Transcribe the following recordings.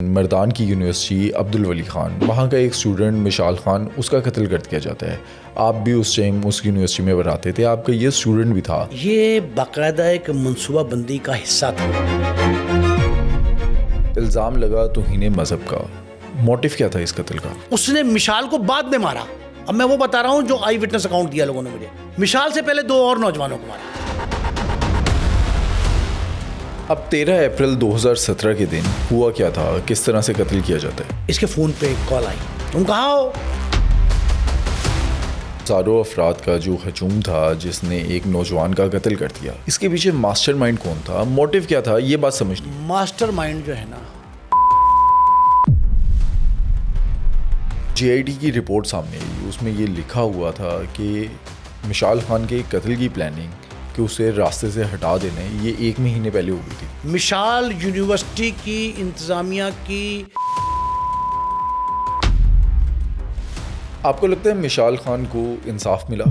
مردان کی یونیورسٹی عبدالولی خان، وہاں کا ایک اسٹوڈنٹ مشال خان، اس کا قتل کر دیا جاتا ہے۔ آپ بھی اس ٹائم اس یونیورسٹی میں پڑھاتے تھے، آپ کا یہ اسٹوڈنٹ بھی تھا۔ یہ باقاعدہ ایک منصوبہ بندی کا حصہ تھا۔ الزام لگا توہین مذہب کا، موٹیو کیا تھا اس قتل کا؟ اس نے مشال کو بعد میں مارا۔ اب میں وہ بتا رہا ہوں جو آئی وٹنس اکاؤنٹ دیا لوگوں نے مجھے۔ مشال سے پہلے 2 اور نوجوانوں کو مارا۔ اب 13 اپریل 2017 کے دن ہوا کیا تھا، کس طرح سے قتل کیا جاتا ہے؟ اس کے فون پہ ایک کال آئی، تم کہاں ہو؟ ہزاروں افراد کا جو ہجوم تھا جس نے ایک نوجوان کا قتل کر دیا، اس کے پیچھے ماسٹر مائنڈ کون تھا، موٹیو کیا تھا، یہ بات سمجھنی۔ ماسٹر مائنڈ جو ہے نا، جی آئی ڈی کی رپورٹ سامنے آئی، اس میں یہ لکھا ہوا تھا کہ مشال خان کے قتل کی پلاننگ کہ اسے راستے سے ہٹا دینا ہے، یہ 1 مہینے پہلے ہو گئی تھی۔ مشال یونیورسٹی کی انتظامیہ کی۔ آپ کو لگتا ہے مشال خان کو انصاف ملا؟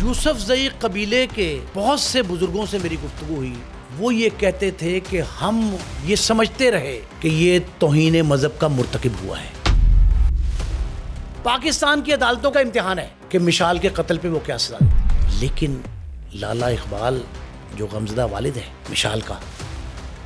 یوسف زئی قبیلے کے بہت سے بزرگوں سے میری گفتگو ہوئی، وہ یہ کہتے تھے کہ ہم یہ سمجھتے رہے کہ یہ توہین مذہب کا مرتکب ہوا ہے۔ پاکستان کی عدالتوں کا امتحان ہے کہ مشال کے قتل پہ وہ کیا سزا دیتے، لیکن لالا اقبال جو غمزدہ والد ہے مشال کا،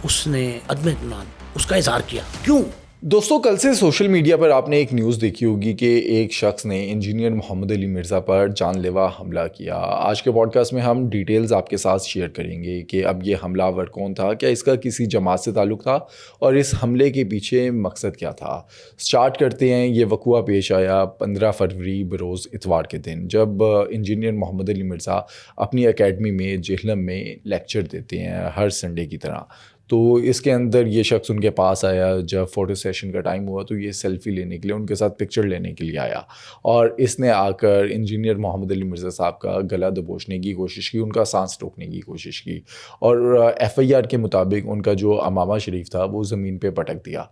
اس نے عدم اطمینان اس کا اظہار کیا۔ کیوں؟ دوستو، کل سے سوشل میڈیا پر آپ نے ایک نیوز دیکھی ہوگی کہ ایک شخص نے انجینئر محمد علی مرزا پر جان لیوا حملہ کیا۔ آج کے پوڈ کاسٹ میں ہم ڈیٹیلز آپ کے ساتھ شیئر کریں گے کہ اب یہ حملہ آور کون تھا، کیا اس کا کسی جماعت سے تعلق تھا اور اس حملے کے پیچھے مقصد کیا تھا۔ سٹارٹ کرتے ہیں۔ یہ وقوعہ پیش آیا 15 فروری بروز اتوار کے دن، جب انجینئر محمد علی مرزا اپنی اکیڈمی میں جہلم میں لیکچر دیتے ہیں ہر سنڈے کی طرح۔ تو اس کے اندر یہ شخص ان کے پاس آیا، جب فوٹو سیشن کا ٹائم ہوا تو یہ سیلفی لینے کے لیے ان کے ساتھ پکچر لینے کے لیے آیا، اور اس نے آ کر انجینئر محمد علی مرزا صاحب کا گلا دبوچنے کی کوشش کی، ان کا سانس روکنے کی کوشش کی، اور ایف آئی آر کے مطابق ان کا جو امامہ شریف تھا وہ زمین پہ پٹک دیا۔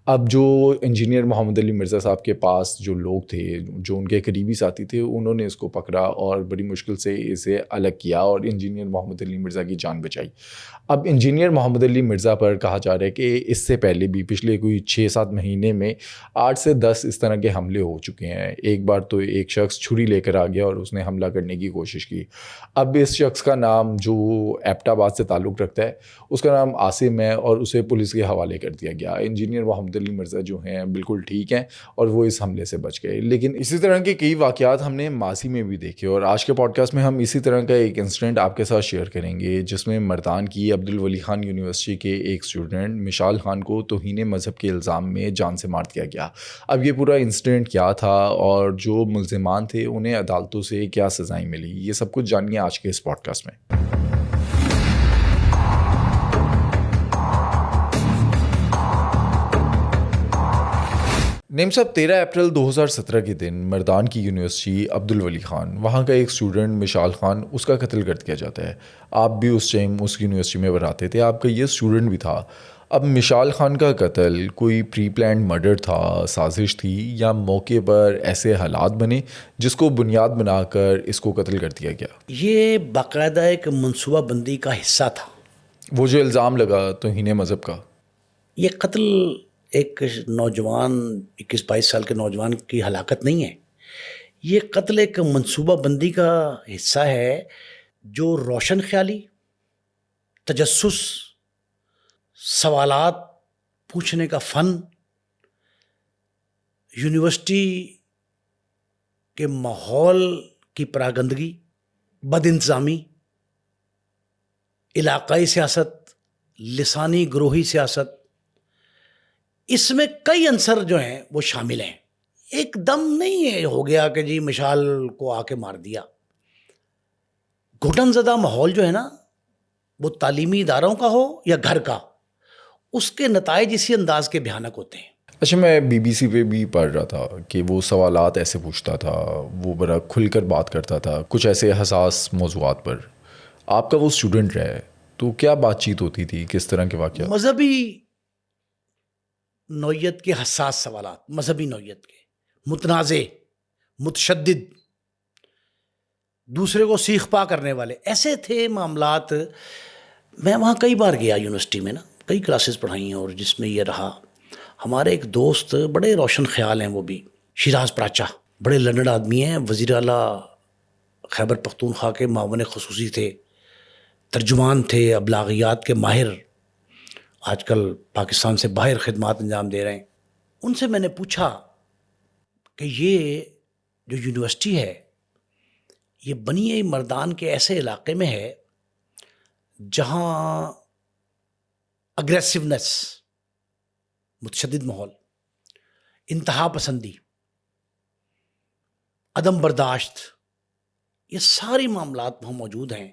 اب جو انجینئر محمد علی مرزا صاحب کے پاس جو لوگ تھے، جو ان کے قریبی ساتھی تھے، انہوں نے اس کو پکڑا اور بڑی مشکل سے اسے الگ کیا اور انجینئر محمد علی مرزا کی جان بچائی۔ اب انجینئر محمد علی مرزا پر کہا جا رہا ہے کہ اس سے پہلے بھی پچھلے کوئی 6-7 مہینے میں 8 سے 10 اس طرح کے حملے ہو چکے ہیں۔ ایک بار تو ایک شخص چھری لے کر آ گیا اور اس نے حملہ کرنے کی کوشش کی۔ اب اس شخص کا نام، جو ایبٹ آباد سے تعلق رکھتا ہے، اس کا نام عاصم ہے اور اسے پولیس کے حوالے کر دیا گیا۔ انجینئر محمد علی مرزا جو ہیں بالکل ٹھیک ہیں اور وہ اس حملے سے بچ گئے۔ لیکن اسی طرح کے کئی واقعات ہم نے ماضی میں بھی دیکھے، اور آج کے پوڈ کاسٹ میں ہم اسی طرح کا ایک انسیڈنٹ آپ کے ساتھ شیئر کریں گے، جس میں مردان کی عبدالولی خان یونیورسٹی کے ایک اسٹوڈنٹ مشال خان کو توہین مذہب کے الزام میں جان سے مار دیا گیا۔ اب یہ پورا انسیڈنٹ کیا تھا اور جو ملزمان تھے انہیں عدالتوں سے کیا سزائیں ملی، یہ سب کچھ جانیے آج کے اس پوڈ کاسٹ میں۔ نیم صاحب، 13 اپریل 2017 کے دن مردان کی یونیورسٹی عبدالولی خان، وہاں کا ایک اسٹوڈنٹ مشال خان، اس کا قتل کر دیا جاتا ہے۔ آپ بھی اس ٹائم اس یونیورسٹی میں پڑھاتے تھے، آپ کا یہ اسٹوڈنٹ بھی تھا۔ اب مشال خان کا قتل کوئی پری پلانڈ مرڈر تھا، سازش تھی، یا موقع پر ایسے حالات بنے جس کو بنیاد بنا کر اس کو قتل کر دیا گیا؟ یہ باقاعدہ ایک منصوبہ بندی کا حصہ تھا۔ وہ جو الزام لگا توہین مذہب کا، یہ قتل ایک نوجوان 21-22 سال کے نوجوان کی ہلاکت نہیں ہے، یہ قتل ایک منصوبہ بندی کا حصہ ہے جو روشن خیالی، تجسس، سوالات پوچھنے کا فن، یونیورسٹی کے ماحول کی پراگندگی، بد انتظامی، علاقائی سیاست، لسانی گروہی سیاست، اس میں کئی عنصر جو ہیں وہ شامل ہیں۔ ایک دم نہیں ہے ہو گیا کہ جی مشال کو آ کے مار دیا۔ گھٹن زدہ ماحول جو ہے نا، وہ تعلیمی اداروں کا ہو یا گھر کا، اس کے نتائج اسی انداز کے بھیانک ہوتے ہیں۔ اچھا، میں بی بی سی پہ بھی پڑھ رہا تھا کہ وہ سوالات ایسے پوچھتا تھا، وہ بڑا کھل کر بات کرتا تھا کچھ ایسے حساس موضوعات پر۔ آپ کا وہ اسٹوڈنٹ رہا ہے تو کیا بات چیت ہوتی تھی، کس طرح کے واقعات؟ مذہبی نوعیت کے حساس سوالات، مذہبی نوعیت کے، متنازع، متشدد، دوسرے کو سیخ پا کرنے والے، ایسے تھے معاملات۔ میں وہاں کئی بار گیا یونیورسٹی میں نا، کئی کلاسز پڑھائی ہیں اور جس میں یہ رہا ہمارے ایک دوست بڑے روشن خیال ہیں، وہ بھی شیراز پراچا، بڑے لرنڈ آدمی ہیں، وزیر اعلیٰ خیبر پختونخوا کے معاون خصوصی تھے، ترجمان تھے، ابلاغیات کے ماہر، آج کل پاکستان سے باہر خدمات انجام دے رہے ہیں. ان سے میں نے پوچھا کہ یہ جو یونیورسٹی ہے یہ بنی مردان کے ایسے علاقے میں ہے جہاں اگریسونیس، متشدد ماحول، انتہا پسندی، عدم برداشت، یہ ساری معاملات وہاں موجود ہیں.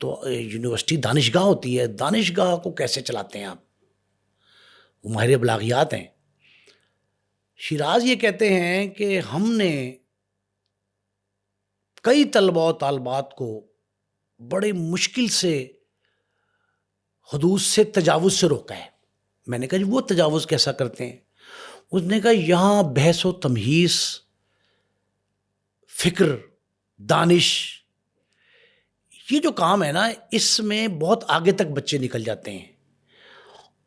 تو یونیورسٹی دانشگاہ ہوتی ہے، دانشگاہ کو کیسے چلاتے ہیں آپ؟ وہ ماہر ابلاغیات ہیں. شیراز یہ کہتے ہیں کہ ہم نے کئی طلباء و طالبات کو بڑے مشکل سے حدود سے تجاوز سے روکا ہے. میں نے کہا جی وہ تجاوز کیسا کرتے ہیں؟ اس نے کہا یہاں بحث و تمہیز، فکر، دانش، یہ جو کام ہے نا، اس میں بہت آگے تک بچے نکل جاتے ہیں.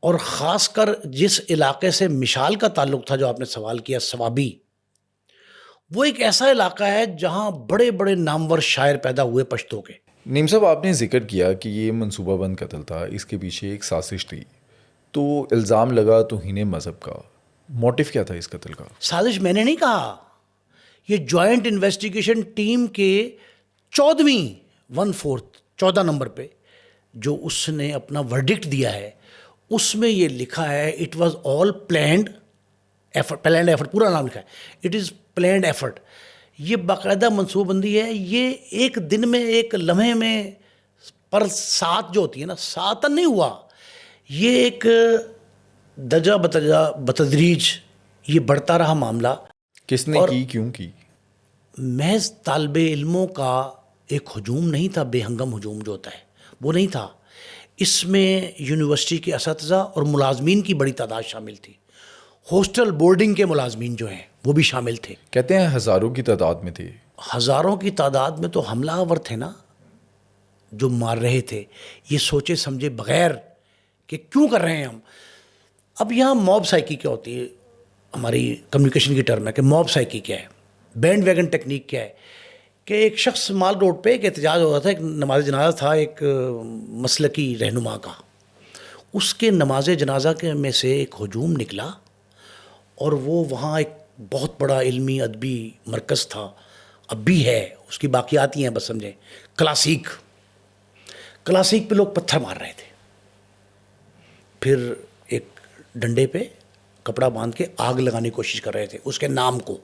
اور خاص کر جس علاقے سے مشال کا تعلق تھا، جو آپ نے سوال کیا، سوابی، وہ ایک ایسا علاقہ ہے جہاں بڑے بڑے نامور شاعر پیدا ہوئے پشتو کے. نیم صاحب، آپ نے ذکر کیا کہ یہ منصوبہ بند قتل تھا، اس کے پیچھے ایک سازش تھی، تو الزام لگا توہین مذہب کا. موٹیو کیا تھا اس قتل کا؟ سازش میں نے نہیں کہا، یہ جوائنٹ انویسٹیگیشن ٹیم کے 14 نمبر پہ جو اس نے اپنا ورڈکٹ دیا ہے، اس میں یہ لکھا ہے it was all planned effort, پورا نام لکھا ہے، اٹ از پلانڈ ایفرٹ. یہ باقاعدہ منصوبہ بندی ہے. یہ ایک دن میں، ایک لمحے میں پر سات جو ہوتی ہے نا، ساتن نہیں ہوا. یہ ایک درجہ بتدریج یہ بڑھتا رہا معاملہ. کس نے کی، کیوں کی؟ محض طالب علموں کا ایک ہجوم نہیں تھا، بے ہنگم ہجوم جو ہوتا ہے وہ نہیں تھا. اس میں یونیورسٹی کے اساتذہ اور ملازمین کی بڑی تعداد شامل تھی. ہاسٹل بورڈنگ کے ملازمین جو ہیں وہ بھی شامل تھے. کہتے ہیں ہزاروں کی تعداد میں تھے. ہزاروں کی تعداد میں تو حملہ آور تھے نا جو مار رہے تھے، یہ سوچے سمجھے بغیر کہ کیوں کر رہے ہیں ہم. اب یہاں موب سائیکی کیا ہوتی ہے، ہماری کمیونیکیشن کی ٹرم ہے کہ موب سائیکی کیا ہے، بینڈ ویگن ٹیکنیک کیا ہے. کہ ایک شخص مال روڈ پہ ایک احتجاج ہو رہا تھا، ایک نماز جنازہ تھا ایک مسلکی رہنما کا. اس کے نماز جنازہ کے میں سے ایک ہجوم نکلا اور وہ وہاں ایک بہت بڑا علمی ادبی مرکز تھا، اب بھی ہے، اس کی باقیات ہی ہیں، بس سمجھیں کلاسیک پہ لوگ پتھر مار رہے تھے. پھر ایک ڈنڈے پہ کپڑا باندھ کے آگ لگانے کی کوشش کر رہے تھے اس کے نام کو.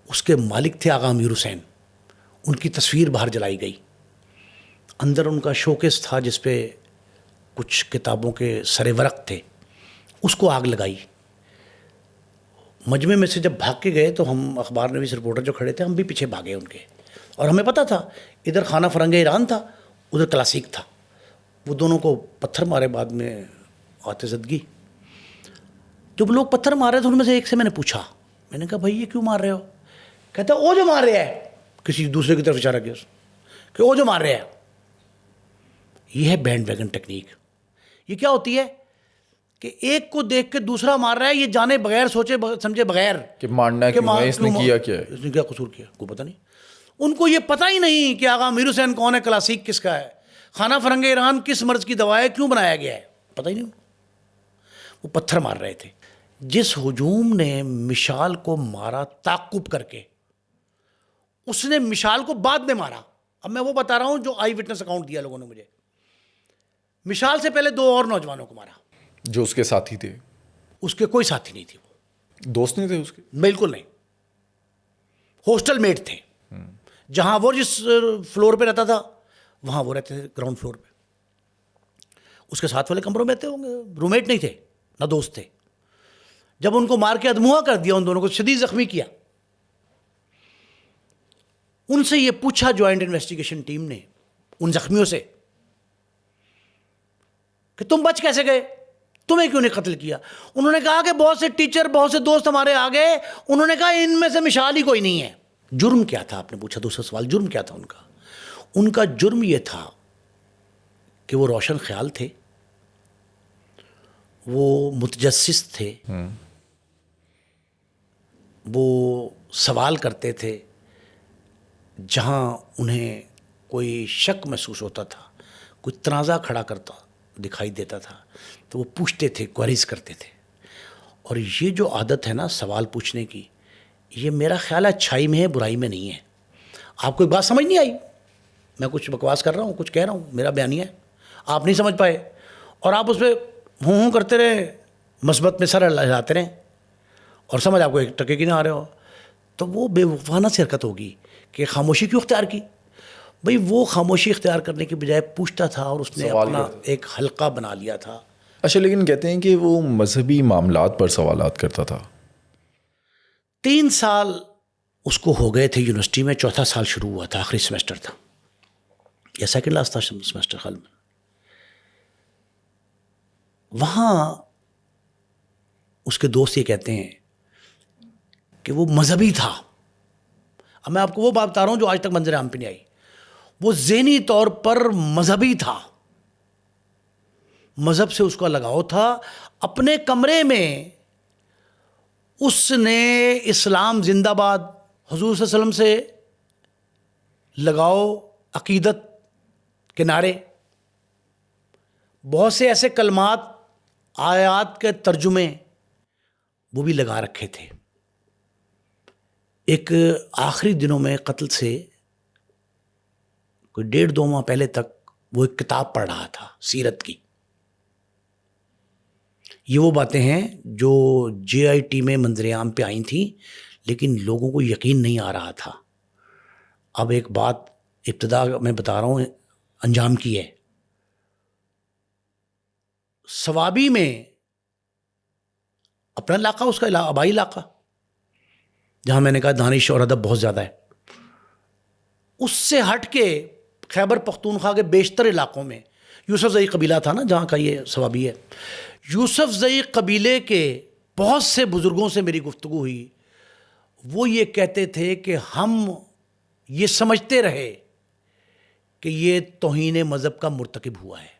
اس کے مالک تھے آغا امیر حسین. ان کی تصویر باہر جلائی گئی. اندر ان کا شوکیس تھا جس پہ کچھ کتابوں کے سر ورق تھے، اس کو آگ لگائی. مجمع میں سے جب بھاگ کے گئے تو ہم اخبار نویس رپورٹر جو کھڑے تھے، ہم بھی پیچھے بھاگے ان کے. اور ہمیں پتہ تھا ادھر خانہ فرنگ ایران تھا، ادھر کلاسیک تھا. وہ دونوں کو پتھر مارے، بعد میں آتے زدگی. جب لوگ پتھر مار رہے تھے ان میں سے ایک سے میں نے پوچھا، میں نے کہا بھائی یہ کیوں مار رہے ہو؟ کہتا وہ جو مار رہا ہے، کسی دوسرے کی طرف اشارہ کیا کہ وہ جو مار رہے ہیں. یہ ہے بینڈ ویگن ٹیکنیک. یہ کیا ہوتی ہے کہ ایک کو دیکھ کے دوسرا مار رہا ہے، یہ جانے بغیر، سوچے سمجھے بغیر کہ مارنا کیوں ہے، اس نے کیا کیا ہے، اس نے کیا قصور کیا، کوئی پتہ نہیں. ان کو یہ پتہ ہی نہیں کہ آغا امیر حسین کون ہے، کلاسیک کس کا ہے، خانہ فرنگ ایران کس مرض کی دوا ہے، کیوں بنایا گیا ہے، پتہ ہی نہیں. وہ پتھر مار رہے تھے. جس ہجوم نے مشال کو مارا تعقب کر کے، اس نے مشال کو بعد میں مارا. اب میں وہ بتا رہا ہوں جو آئی وٹنس اکاؤنٹ دیا لوگوں نے مجھے. مشال سے پہلے 2 اور نوجوانوں کو مارا جو اس کے ساتھی تھے. اس کے کوئی ساتھی نہیں تھے، وہ دوست نہیں تھے اس کے؟ بالکل نہیں، ہاسٹل میٹ تھے. جہاں وہ جس فلور پہ رہتا تھا وہاں وہ رہتے تھے گراؤنڈ فلور پہ. اس کے ساتھ والے کمروں میں رہتے ہوں گے، رومیٹ نہیں تھے نہ دوست تھے. جب ان کو مار کے ادموا کر دیا، ان دونوں کو شدید زخمی کیا. ان سے یہ پوچھا جوائنٹ انویسٹیگیشن ٹیم نے ان زخمیوں سے کہ تم بچ کیسے گئے، تمہیں کیوں نہیں قتل کیا؟ انہوں نے کہا کہ بہت سے ٹیچر، بہت سے دوست ہمارے آ گئے. انہوں نے کہا ان میں سے مشال ہی کوئی نہیں ہے. جرم کیا تھا؟ آپ نے پوچھا دوسرا سوال، جرم کیا تھا ان کا؟ ان کا جرم یہ تھا کہ وہ روشن خیال تھے، وہ متجسس تھے، وہ سوال کرتے تھے جہاں انہیں کوئی شک محسوس ہوتا تھا، کوئی تنازع کھڑا کرتا دکھائی دیتا تھا تو وہ پوچھتے تھے، کوئریز کرتے تھے. اور یہ جو عادت ہے نا سوال پوچھنے کی، یہ میرا خیال ہے اچھائی میں ہے، برائی میں نہیں ہے. آپ کو ایک بات سمجھ نہیں آئی، میں کچھ بکواس کر رہا ہوں، کچھ کہہ رہا ہوں، میرا بیانیہ ہے، آپ نہیں سمجھ پائے اور آپ اس پہ ہوں کرتے رہے، مثبت میں سر ہلاتے رہیں اور سمجھ آپ کو ایک ٹکے کی نہ آ رہے ہو، تو وہ بے وقوفانہ سی حرکت ہوگی کہ خاموشی کیوں اختیار کی. بھئی وہ خاموشی اختیار کرنے کے بجائے پوچھتا تھا اور اس نے اپنا ایک حلقہ بنا لیا تھا. اچھا، لیکن کہتے ہیں کہ وہ مذہبی معاملات پر سوالات کرتا تھا. 3 سال اس کو ہو گئے تھے یونیورسٹی میں، 4تھا سال شروع ہوا تھا، آخری سیمسٹر تھا یا سیکنڈ لاسٹ تھا سیمسٹر خیال میں. وہاں اس کے دوست یہ کہتے ہیں کہ وہ مذہبی تھا. اب میں آپ کو وہ بات بتا رہا ہوں جو آج تک منظر عام پہ نہیں آئی. وہ ذہنی طور پر مذہبی تھا، مذہب سے اس کا لگاؤ تھا. اپنے کمرے میں اس نے اسلام زندہ باد، حضور صلی اللہ علیہ وسلم سے لگاؤ، عقیدت کے نعرے، بہت سے ایسے کلمات، آیات کے ترجمے وہ بھی لگا رکھے تھے. ایک آخری دنوں میں قتل سے کوئی 1.5-2 ماہ پہلے تک وہ ایک کتاب پڑھ رہا تھا سیرت کی. یہ وہ باتیں ہیں جو JIT میں منظر عام پہ آئی تھیں لیکن لوگوں کو یقین نہیں آ رہا تھا. اب ایک بات ابتدا میں بتا رہا ہوں، انجام کی ہے. ثوابی میں اپنا علاقہ، اس کا آبائی علاقہ جہاں میں نے کہا دانش اور ادب بہت زیادہ ہے، اس سے ہٹ کے خیبر پختونخوا کے بیشتر علاقوں میں یوسف زئی قبیلہ تھا نا جہاں کا یہ ثوابی ہے. یوسف زئی قبیلے کے بہت سے بزرگوں سے میری گفتگو ہوئی. وہ یہ کہتے تھے کہ ہم یہ سمجھتے رہے کہ یہ توہین مذہب کا مرتکب ہوا ہے،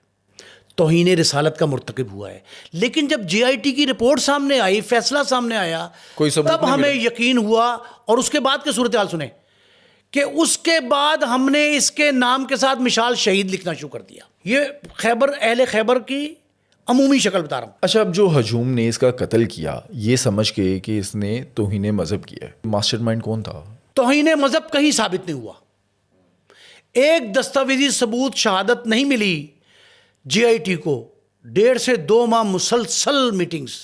توہین رسالت کا مرتکب ہوا ہے. لیکن جب JIT کی رپورٹ سامنے آئی، فیصلہ سامنے آیا، تب ہمیں یقین ہوا. اور اس کے بعد کے صورتحال سنیں کہ اس کے بعد ہم نے اس کے نام کے ساتھ مشال شہید لکھنا شروع کر دیا. یہ خیبر، اہل خیبر کی عمومی شکل بتا رہا ہوں. اچھا، اب جو ہجوم نے اس کا قتل کیا یہ سمجھ کے کہ اس نے توہین مذہب کیا ہے، ماسٹر مائنڈ کون تھا؟ توہین مذہب کہیں ثابت نہیں ہوا. ایک دستاویزی ثبوت، شہادت نہیں ملی JIT کو. 1.5 سے 2 ماہ مسلسل میٹنگز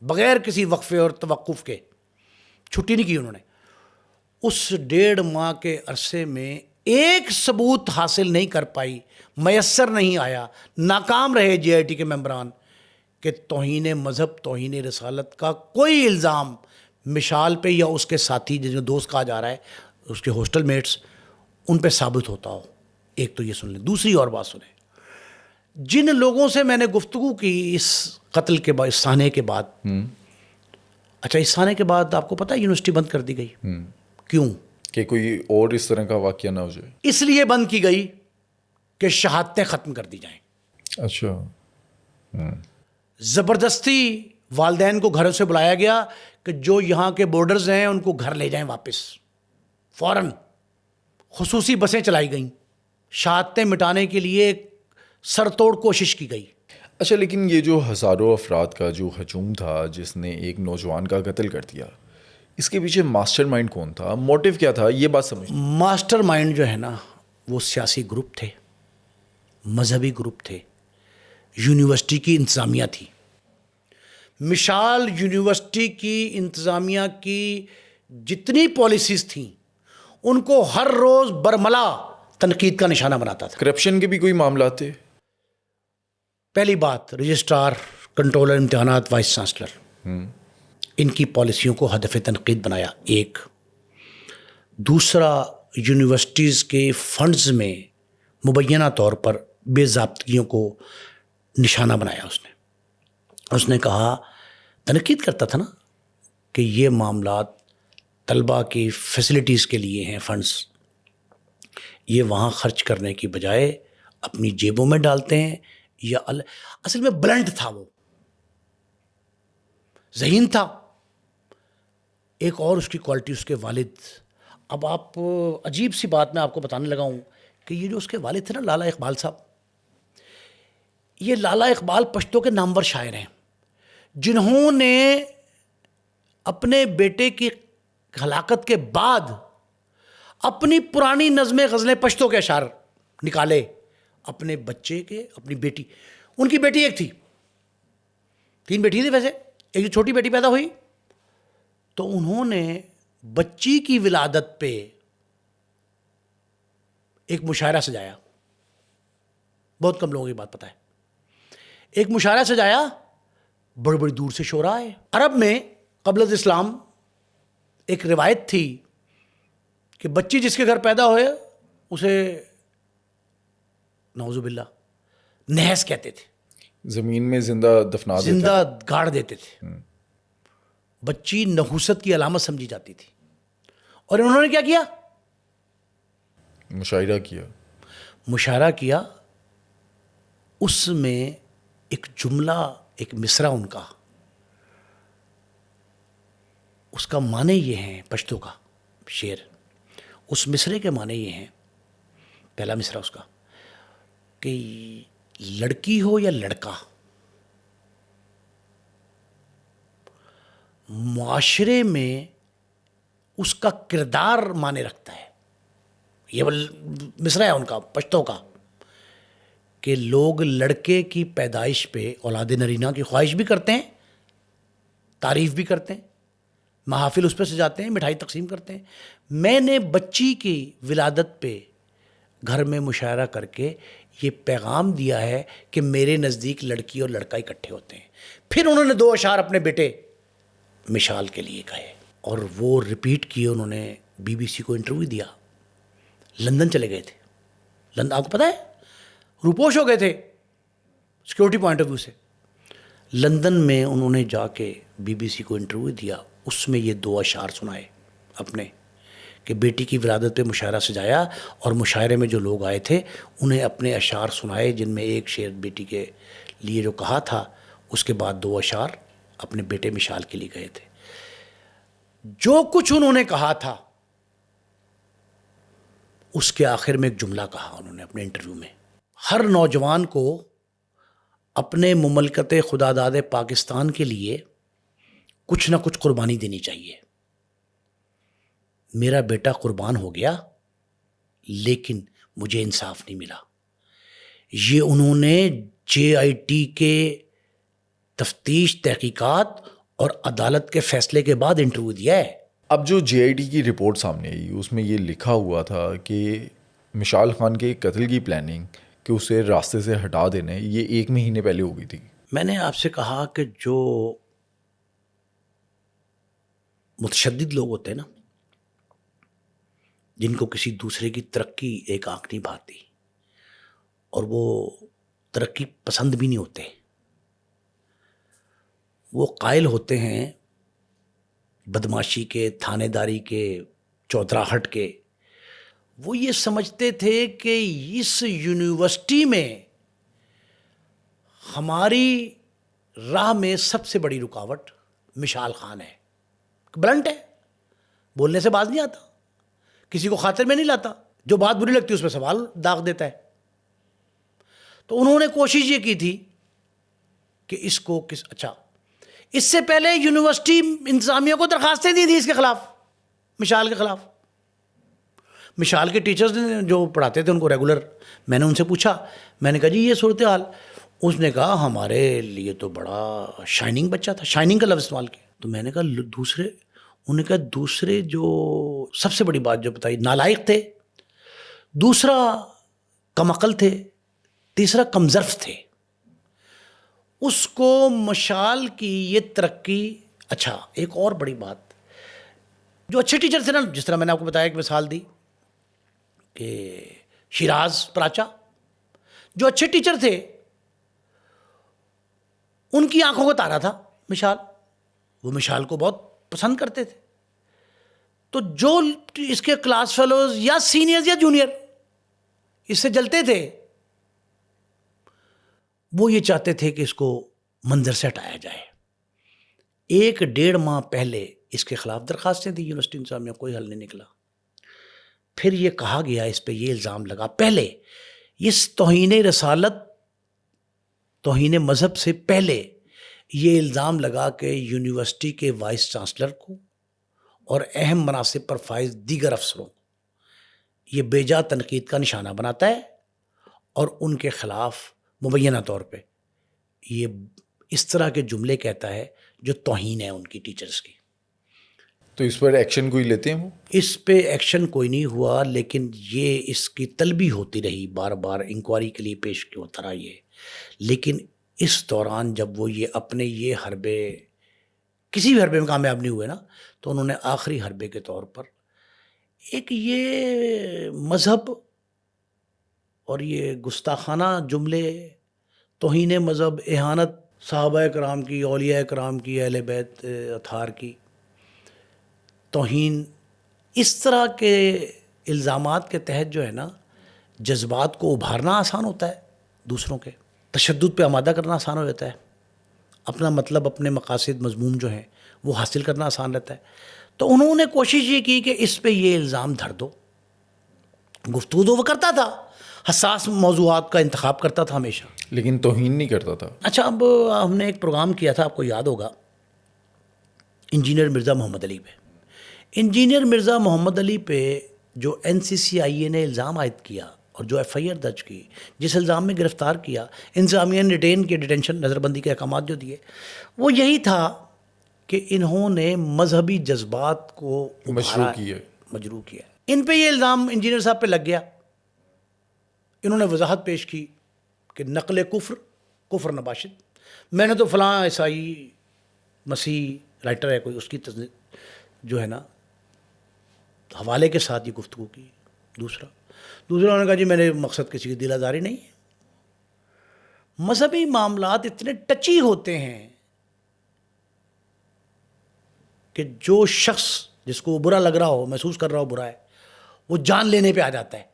بغیر کسی وقفے اور توقف کے، چھٹی نہیں کی انہوں نے. اس 1.5 ماہ کے عرصے میں ایک ثبوت حاصل نہیں کر پائی، میسر نہیں آیا، ناکام رہے JIT کے ممبران کہ توہین مذہب، توہین رسالت کا کوئی الزام مشال پہ یا اس کے ساتھی جن کو دوست کہا جا رہا ہے، اس کے ہاسٹل میٹس، ان پہ ثابت ہوتا ہو. ایک تو یہ سن لیں. دوسری اور بات سنیں، جن لوگوں سے میں نے گفتگو کی اس قتل کے بعد، اس سانحے کے بعد، اچھا اس سانحے کے بعد آپ کو پتہ ہے یونیورسٹی بند کر دی گئی. کیوں؟ کہ کوئی اور اس طرح کا واقعہ نہ ہو جائے. اس لیے بند کی گئی کہ شہادتیں ختم کر دی جائیں. اچھا. زبردستی والدین کو گھروں سے بلایا گیا کہ جو یہاں کے بورڈرز ہیں ان کو گھر لے جائیں واپس. فوراً خصوصی بسیں چلائی گئیں، شہادتیں مٹانے کے لیے ایک سر توڑ کوشش کی گئی. اچھا، لیکن یہ جو ہزاروں افراد کا جو ہجوم تھا جس نے ایک نوجوان کا قتل کر دیا، اس کے پیچھے ماسٹر مائنڈ کون تھا؟ موٹیو کیا تھا؟ یہ بات سمجھ. ماسٹر مائنڈ جو ہے نا وہ سیاسی گروپ تھے، مذہبی گروپ تھے، یونیورسٹی کی انتظامیہ تھی. مشال یونیورسٹی کی انتظامیہ کی جتنی پالیسیز تھیں ان کو ہر روز برملا تنقید کا نشانہ بناتا تھا. کرپشن کے بھی کوئی معاملات تھے؟ پہلی بات، رجسٹرار، کنٹرولر امتحانات، وائس چانسلر، ان کی پالیسیوں کو ہدف تنقید بنایا. ایک دوسرا، یونیورسٹیز کے فنڈز میں مبینہ طور پر بے ضابطگیوں کو نشانہ بنایا. اس نے کہا، تنقید کرتا تھا نا کہ یہ معاملات طلباء کی فیسلٹیز کے لیے ہیں، فنڈز یہ وہاں خرچ کرنے کی بجائے اپنی جیبوں میں ڈالتے ہیں. یا اصل میں بلنٹ تھا وہ، ذہین تھا. ایک اور اس کی کوالٹی اس کے والد. اب آپ عجیب سی بات میں آپ کو بتانے لگا ہوں کہ یہ جو اس کے والد تھے نا لالا اقبال صاحب, یہ لالا اقبال پشتو کے نامور شاعر ہیں جنہوں نے اپنے بیٹے کی ہلاکت کے بعد اپنی پرانی نظمیں غزلیں پشتو کے اشعار نکالے اپنے بچے کے, اپنی بیٹی, ان کی بیٹی ایک تھی, 3 بیٹی تھی ویسے, ایک جو چھوٹی بیٹی پیدا ہوئی تو انہوں نے بچی کی ولادت پہ ایک مشاعرہ سجایا. بہت کم لوگوں کی بات پتہ ہے. ایک مشاعرہ سجایا, بڑی بڑی دور سے شعراء آئے. عرب میں قبل از اسلام ایک روایت تھی کہ بچی جس کے گھر پیدا ہوئے اسے نعوذ باللہ نحس کہتے تھے, زمین میں زندہ دفنا دیتے زندہ گاڑ دیتے تھے. بچی نحوست کی علامت سمجھی جاتی تھی. اور انہوں نے کیا کیا؟ مشاعرہ کیا. مشاعرہ کیا. اس میں ایک جملہ, ایک مصرع ان کا, اس کا معنی یہ ہیں, پشتو کا شعر, اس مصرے کے معنی یہ ہیں, پہلا مصرع اس کا کہ لڑکی ہو یا لڑکا, معاشرے میں اس کا کردار معنی رکھتا ہے. یہ مصرع ہے ان کا پشتو کا کہ لوگ لڑکے کی پیدائش پہ اولاد نرینہ کی خواہش بھی کرتے ہیں, تعریف بھی کرتے ہیں, محافل اس پہ سجاتے ہیں, مٹھائی تقسیم کرتے ہیں. میں نے بچی کی ولادت پہ گھر میں مشاعرہ کر کے یہ پیغام دیا ہے کہ میرے نزدیک لڑکی اور لڑکا اکٹھے ہوتے ہیں. پھر انہوں نے 2 اشعار اپنے بیٹے مشال کے لیے کہے اور وہ ریپیٹ کیے. انہوں نے بی بی سی کو انٹرویو دیا. لندن چلے گئے تھے. لندن آپ کو پتہ ہے روپوش ہو گئے تھے سیکورٹی پوائنٹ آف ویو سے. لندن میں انہوں نے جا کے بی بی سی کو انٹرویو دیا. اس میں یہ 2 اشعار سنائے اپنے کہ بیٹی کی ولادت پہ مشاعرہ سجایا اور مشاعرے میں جو لوگ آئے تھے انہیں اپنے اشعار سنائے جن میں ایک شعر بیٹی کے لیے جو کہا تھا, اس کے بعد 2 اشعار اپنے بیٹے مشال کے لیے گئے تھے. جو کچھ انہوں نے کہا تھا اس کے آخر میں ایک جملہ کہا انہوں نے اپنے انٹرویو میں, ہر نوجوان کو اپنے مملکت خدا داد پاکستان کے لیے کچھ نہ کچھ قربانی دینی چاہیے. میرا بیٹا قربان ہو گیا لیکن مجھے انصاف نہیں ملا. یہ انہوں نے JIT کے تفتیش, تحقیقات اور عدالت کے فیصلے کے بعد انٹرویو دیا ہے. اب جو JIT کی رپورٹ سامنے آئی اس میں یہ لکھا ہوا تھا کہ مشال خان کے قتل کی پلاننگ کہ اسے راستے سے ہٹا دینا یہ 1 مہینے پہلے ہو گئی تھی. میں نے آپ سے کہا کہ جو متشدد لوگ ہوتے ہیں نا, جن کو کسی دوسرے کی ترقی ایک آنکھ نہیں بھاتی اور وہ ترقی پسند بھی نہیں ہوتے, وہ قائل ہوتے ہیں بدماشی کے, تھانے داری کے, چودراہٹ کے. وہ یہ سمجھتے تھے کہ اس یونیورسٹی میں ہماری راہ میں سب سے بڑی رکاوٹ مشال خان ہے. بلنٹ ہے, بولنے سے باز نہیں آتا, کسی کو خاطر میں نہیں لاتا, جو بات بری لگتی ہے اس پہ سوال داغ دیتا ہے. تو انہوں نے کوشش یہ کی تھی کہ اس کو اچھا, اس سے پہلے یونیورسٹی انتظامیہ کو درخواستیں دی تھی اس کے خلاف, مشال کے خلاف. مشال کے ٹیچرز نے جو پڑھاتے تھے ان کو ریگولر, میں نے ان سے پوچھا, میں نے کہا جی یہ صورتحال. اس نے کہا ہمارے لیے تو بڑا شائننگ بچہ تھا, شائننگ کا لفظ استعمال کیا. تو میں نے کہا دوسرے, انہوں نے کہا دوسرے جو سب سے بڑی بات جو بتائی, نالائق تھے, دوسرا کم عقل تھے, تیسرا کم ظرف تھے. اس کو مشال کی یہ ترقی. اچھا ایک اور بڑی بات, جو اچھے ٹیچر تھے نا, جس طرح میں نے آپ کو بتایا ایک مثال دی کہ شیراز پراچا, جو اچھے ٹیچر تھے ان کی آنکھوں کو تارا تھا مشال, وہ مشال کو بہت پسند کرتے تھے. تو جو اس کے کلاس فیلوز یا سینئرز یا جونیئر اس سے جلتے تھے, وہ یہ چاہتے تھے کہ اس کو منظر سے ہٹایا جائے. 1-1.5 ماہ پہلے اس کے خلاف درخواستیں دی یونیورسٹی انتظامیہ، کوئی حل نہیں نکلا. پھر یہ کہا گیا، اس پہ یہ الزام لگا، پہلے اس توہین رسالت، توہین مذہب سے پہلے یہ الزام لگا کہ یونیورسٹی کے وائس چانسلر کو اور اہم مناصب پر فائز دیگر افسروں یہ بیجا تنقید کا نشانہ بناتا ہے اور ان کے خلاف مبینہ طور پہ یہ اس طرح کے جملے کہتا ہے جو توہین ہے ان کی ٹیچرز کی. تو اس پر ایکشن کوئی لیتے ہیں وہ؟ اس پہ ایکشن کوئی نہیں ہوا، لیکن یہ اس کی طلبی ہوتی رہی، بار بار انکوائری کے لیے پیش ہوتا رہا یہ. لیکن اس دوران جب وہ یہ اپنے یہ حربے، کسی بھی حربے میں کامیاب نہیں ہوئے نا، تو انہوں نے آخری حربے کے طور پر ایک یہ مذہب اور یہ گستاخانہ جملے، توہین مذہب، اہانت صحابہ کرام کی، اولیاء کرام کی، اہل بیت اطہار کی توہین، اس طرح کے الزامات کے تحت جو ہے نا، جذبات کو ابھارنا آسان ہوتا ہے، دوسروں کے تشدد پہ آمادہ کرنا آسان ہو جاتا ہے، اپنا مطلب، اپنے مقاصد، مضمون جو ہیں وہ حاصل کرنا آسان رہتا ہے. تو انہوں نے کوشش یہ کی کہ اس پہ یہ الزام دھر دو. گفتگو تو وہ کرتا تھا، حساس موضوعات کا انتخاب کرتا تھا ہمیشہ، لیکن توہین نہیں کرتا تھا. اچھا، اب ہم نے ایک پروگرام کیا تھا، آپ کو یاد ہوگا، انجینئر مرزا محمد علی پہ. انجینئر مرزا محمد علی پہ جو NCCIA نے الزام عائد کیا اور جو FIR درج کی، جس الزام میں گرفتار کیا، انتظامیہ نے ڈیٹینشن، نظر بندی کے احکامات جو دیے، وہ یہی تھا کہ انہوں نے مذہبی جذبات کو مجروح کیا. ان پہ یہ الزام انجینئر صاحب پہ لگ گیا. انہوں نے وضاحت پیش کی کہ نقل کفر نباشد، میں نے تو فلاں عیسائی مسیح رائٹر ہے کوئی، اس کی جو ہے نا حوالے کے ساتھ یہ گفتگو کی. دوسرا انہوں نے کہا جی میں نے مقصد کسی کی دل آزاری نہیں ہے. مذہبی معاملات اتنے ٹچی ہوتے ہیں کہ جو شخص جس کو برا لگ رہا ہو، محسوس کر رہا ہو برا ہے، وہ جان لینے پہ آ جاتا ہے.